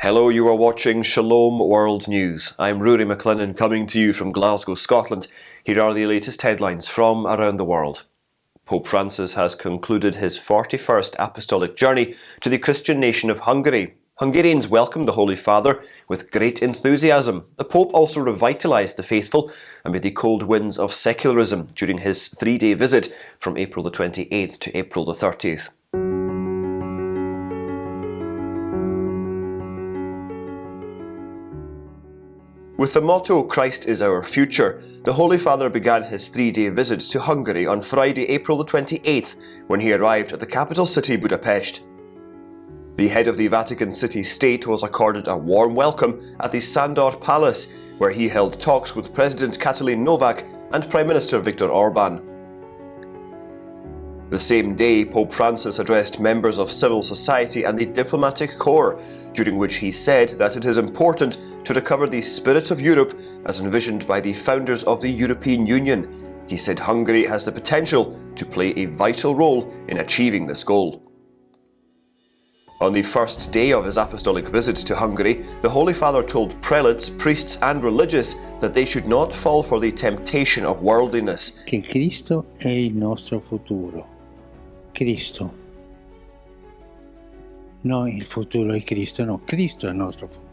Hello, you are watching Shalom World News. I'm Rory McLennan coming to you from Glasgow, Scotland. Here are the latest headlines from around the world. Pope Francis has concluded his 41st Apostolic journey to the Christian nation of Hungary. Hungarians welcomed the Holy Father with great enthusiasm. The Pope also revitalised the faithful amid the cold winds of secularism during his three-day visit from April the 28th to April the 30th. With the motto, Christ is our future, the Holy Father began his three-day visit to Hungary on Friday, April the 28th, when he arrived at the capital city, Budapest. The head of the Vatican City State was accorded a warm welcome at the Sandor Palace, where he held talks with President Katalin Novak and Prime Minister Viktor Orban. The same day, Pope Francis addressed members of civil society and the diplomatic corps, during which he said that it is important to recover the spirit of Europe as envisioned by the founders of the European Union. He said Hungary has the potential to play a vital role in achieving this goal. On the first day of his apostolic visit to Hungary, the Holy Father told prelates, priests and religious that they should not fall for the temptation of worldliness. Che Cristo è il nostro futuro. Cristo. No, il futuro è Cristo, no, Cristo è il nostro futuro.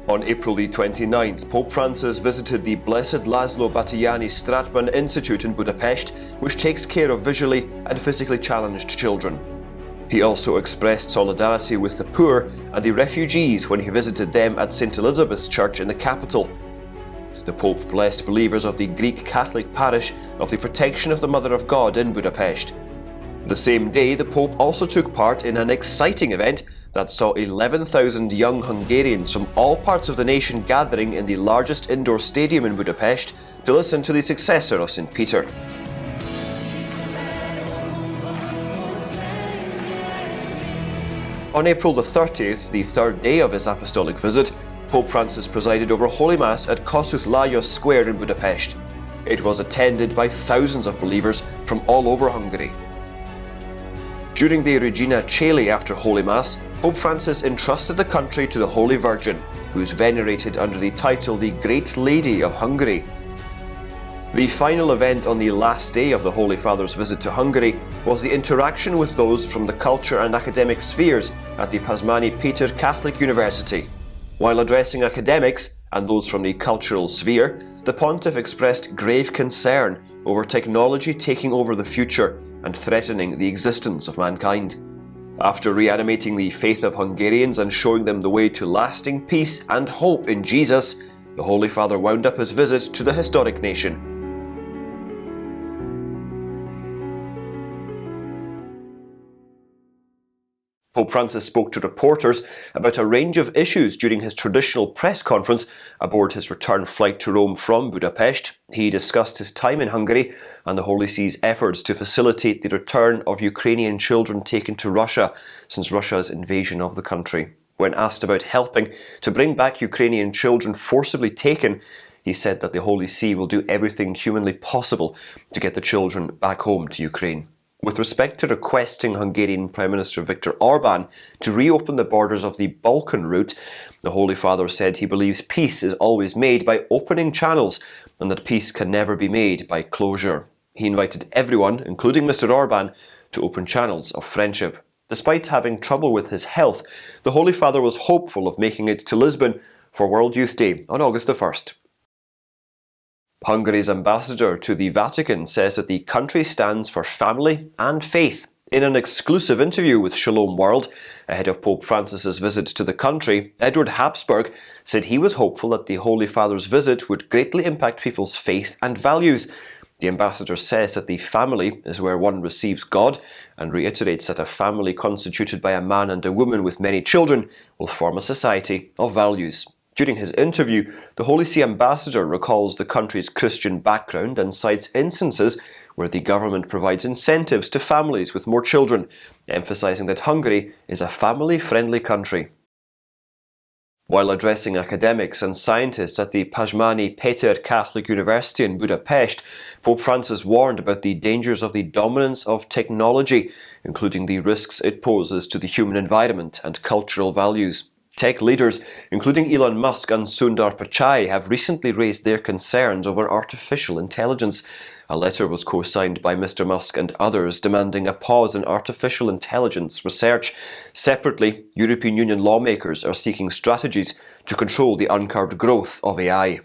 On April the 29th, Pope Francis visited the Blessed Laszlo Batthyány Stratman Institute in Budapest, which takes care of visually and physically challenged children. He also expressed solidarity with the poor and the refugees when he visited them at St. Elizabeth's Church in the capital. The Pope blessed believers of the Greek Catholic parish of the protection of the Mother of God in Budapest. The same day, the Pope also took part in an exciting event that saw 11,000 young Hungarians from all parts of the nation gathering in the largest indoor stadium in Budapest to listen to the successor of St. Peter. On April the 30th, the third day of his apostolic visit, Pope Francis presided over Holy Mass at Kossuth Lajos Square in Budapest. It was attended by thousands of believers from all over Hungary. During the Regina Caeli after Holy Mass, Pope Francis entrusted the country to the Holy Virgin, who is venerated under the title the Great Lady of Hungary. The final event on the last day of the Holy Father's visit to Hungary was the interaction with those from the culture and academic spheres at the Pázmány Péter Catholic University. While addressing academics and those from the cultural sphere, the Pontiff expressed grave concern over technology taking over the future and threatening the existence of mankind. After reanimating the faith of Hungarians and showing them the way to lasting peace and hope in Jesus, the Holy Father wound up his visit to the historic nation. Pope Francis spoke to reporters about a range of issues during his traditional press conference aboard his return flight to Rome from Budapest. He discussed his time in Hungary and the Holy See's efforts to facilitate the return of Ukrainian children taken to Russia since Russia's invasion of the country. When asked about helping to bring back Ukrainian children forcibly taken, he said that the Holy See will do everything humanly possible to get the children back home to Ukraine. With respect to requesting Hungarian Prime Minister Viktor Orban to reopen the borders of the Balkan route, the Holy Father said he believes peace is always made by opening channels and that peace can never be made by closure. He invited everyone, including Mr. Orban, to open channels of friendship. Despite having trouble with his health, the Holy Father was hopeful of making it to Lisbon for World Youth Day on August the 1st. Hungary's ambassador to the Vatican says that the country stands for family and faith. In an exclusive interview with Shalom World, ahead of Pope Francis's visit to the country, Edward Habsburg said he was hopeful that the Holy Father's visit would greatly impact people's faith and values. The ambassador says that the family is where one receives God and reiterates that a family constituted by a man and a woman with many children will form a society of values. During his interview, the Holy See ambassador recalls the country's Christian background and cites instances where the government provides incentives to families with more children, emphasising that Hungary is a family-friendly country. While addressing academics and scientists at the Pázmány Péter Catholic University in Budapest, Pope Francis warned about the dangers of the dominance of technology, including the risks it poses to the human environment and cultural values. Tech leaders, including Elon Musk and Sundar Pichai, have recently raised their concerns over artificial intelligence. A letter was co-signed by Mr. Musk and others demanding a pause in artificial intelligence research. Separately, European Union lawmakers are seeking strategies to control the uncurbed growth of AI.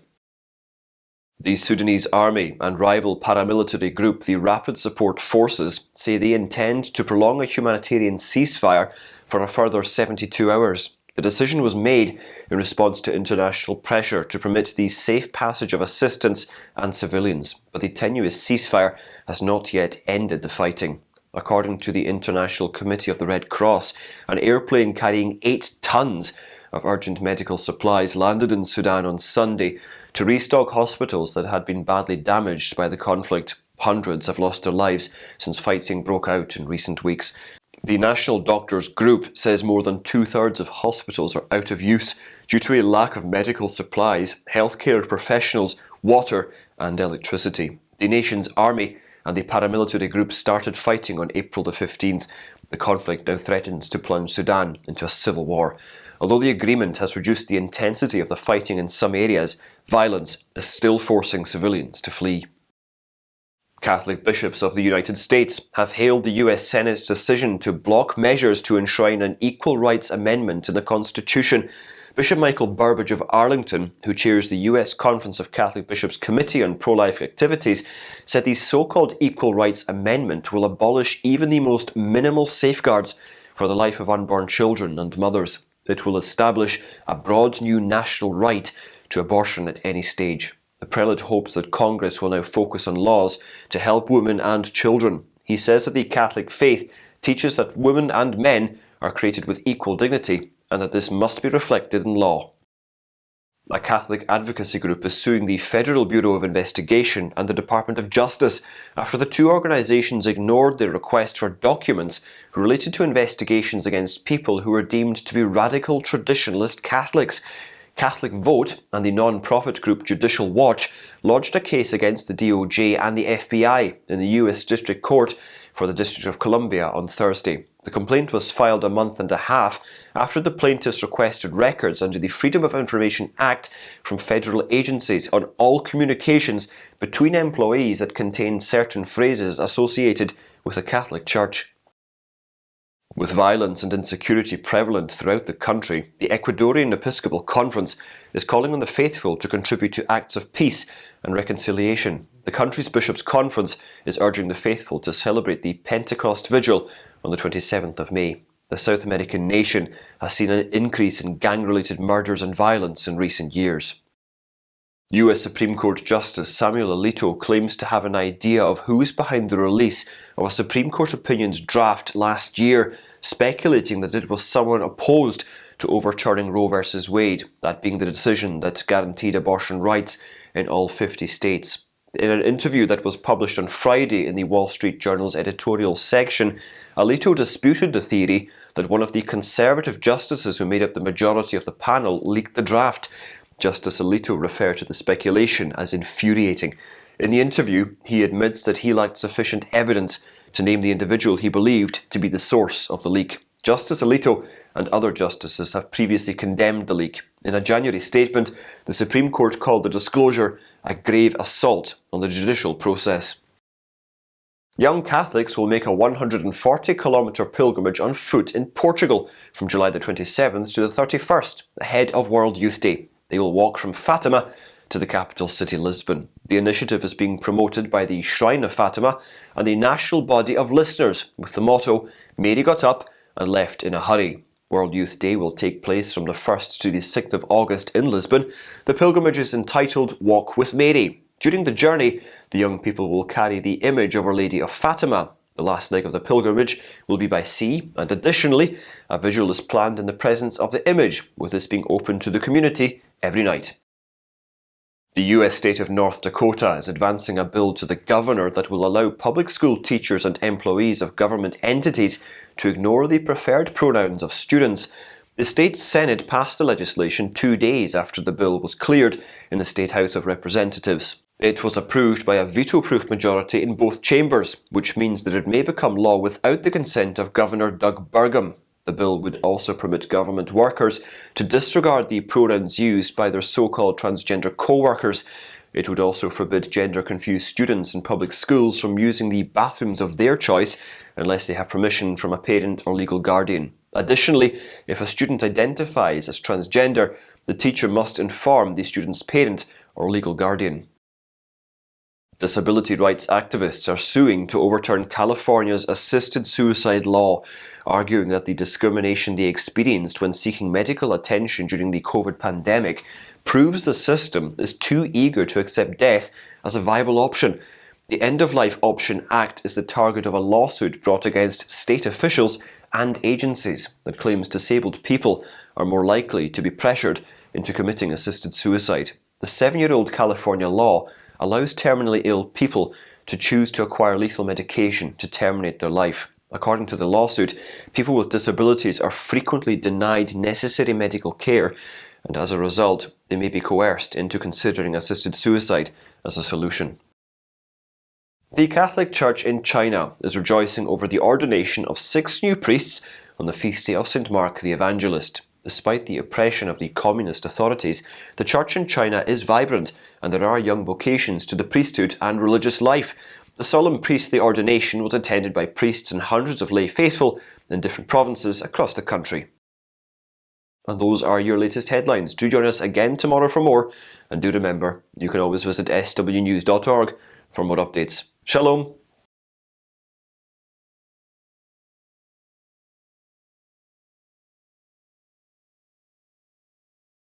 The Sudanese army and rival paramilitary group, the Rapid Support Forces, say they intend to prolong a humanitarian ceasefire for a further 72 hours. The decision was made in response to international pressure to permit the safe passage of assistance and civilians, but the tenuous ceasefire has not yet ended the fighting. According to the International Committee of the Red Cross, an airplane carrying 8 tons of urgent medical supplies landed in Sudan on Sunday to restock hospitals that had been badly damaged by the conflict. Hundreds have lost their lives since fighting broke out in recent weeks. The National Doctors Group says more than 2/3 of hospitals are out of use due to a lack of medical supplies, healthcare professionals, water and electricity. The nation's army and the paramilitary group started fighting on April the 15th. The conflict now threatens to plunge Sudan into a civil war. Although the agreement has reduced the intensity of the fighting in some areas, violence is still forcing civilians to flee. Catholic bishops of the United States have hailed the US Senate's decision to block measures to enshrine an equal rights amendment in the Constitution. Bishop Michael Burbidge of Arlington, who chairs the US Conference of Catholic Bishops' Committee on Pro-Life Activities, said the so-called Equal Rights Amendment will abolish even the most minimal safeguards for the life of unborn children and mothers. It will establish a broad new national right to abortion at any stage. The prelate hopes that Congress will now focus on laws to help women and children. He says that the Catholic faith teaches that women and men are created with equal dignity and that this must be reflected in law. A Catholic advocacy group is suing the Federal Bureau of Investigation and the Department of Justice after the two organisations ignored their request for documents related to investigations against people who were deemed to be radical traditionalist Catholics. Catholic Vote and the non-profit group Judicial Watch lodged a case against the DOJ and the FBI in the US District Court for the District of Columbia on Thursday. The complaint was filed a month and a half after the plaintiffs requested records under the Freedom of Information Act from federal agencies on all communications between employees that contained certain phrases associated with the Catholic Church. With violence and insecurity prevalent throughout the country, the Ecuadorian Episcopal Conference is calling on the faithful to contribute to acts of peace and reconciliation. The country's Bishops' Conference is urging the faithful to celebrate the Pentecost vigil on the 27th of May. The South American nation has seen an increase in gang-related murders and violence in recent years. US Supreme Court Justice Samuel Alito claims to have an idea of who is behind the release of a Supreme Court opinions draft last year, speculating that it was someone opposed to overturning Roe v. Wade, that being the decision that guaranteed abortion rights in all 50 states. In an interview that was published on Friday in the Wall Street Journal's editorial section, Alito disputed the theory that one of the conservative justices who made up the majority of the panel leaked the draft. Justice Alito referred to the speculation as infuriating. In the interview, he admits that he lacked sufficient evidence to name the individual he believed to be the source of the leak. Justice Alito and other justices have previously condemned the leak. In a January statement, the Supreme Court called the disclosure a grave assault on the judicial process. Young Catholics will make a 140-kilometre pilgrimage on foot in Portugal from July the 27th to the 31st, ahead of World Youth Day. They will walk from Fatima to the capital city, Lisbon. The initiative is being promoted by the Shrine of Fatima and the national body of listeners with the motto, "Mary got up and left in a hurry." World Youth Day will take place from the 1st to the 6th of August in Lisbon. The pilgrimage is entitled Walk with Mary. During the journey, the young people will carry the image of Our Lady of Fatima. The last leg of the pilgrimage will be by sea, and additionally, a vigil is planned in the presence of the image, with this being open to the community every night. The US state of North Dakota is advancing a bill to the governor that will allow public school teachers and employees of government entities to ignore the preferred pronouns of students. The state Senate passed the legislation 2 days after the bill was cleared in the State House of Representatives. It was approved by a veto-proof majority in both chambers, which means that it may become law without the consent of Governor Doug Burgum. The bill would also permit government workers to disregard the pronouns used by their so-called transgender co-workers. It would also forbid gender-confused students in public schools from using the bathrooms of their choice unless they have permission from a parent or legal guardian. Additionally, if a student identifies as transgender, the teacher must inform the student's parent or legal guardian. Disability rights activists are suing to overturn California's assisted suicide law, arguing that the discrimination they experienced when seeking medical attention during the COVID pandemic proves the system is too eager to accept death as a viable option. The End-of-Life Option Act is the target of a lawsuit brought against state officials and agencies that claims disabled people are more likely to be pressured into committing assisted suicide. The 7-year-old California law allows terminally ill people to choose to acquire lethal medication to terminate their life. According to the lawsuit, people with disabilities are frequently denied necessary medical care, and as a result, they may be coerced into considering assisted suicide as a solution. The Catholic Church in China is rejoicing over the ordination of 6 new priests on the feast day of St. Mark the Evangelist. Despite the oppression of the communist authorities, the church in China is vibrant and there are young vocations to the priesthood and religious life. The solemn priestly ordination was attended by priests and hundreds of lay faithful in different provinces across the country. And those are your latest headlines. Do join us again tomorrow for more, and do remember, you can always visit swnews.org for more updates. Shalom.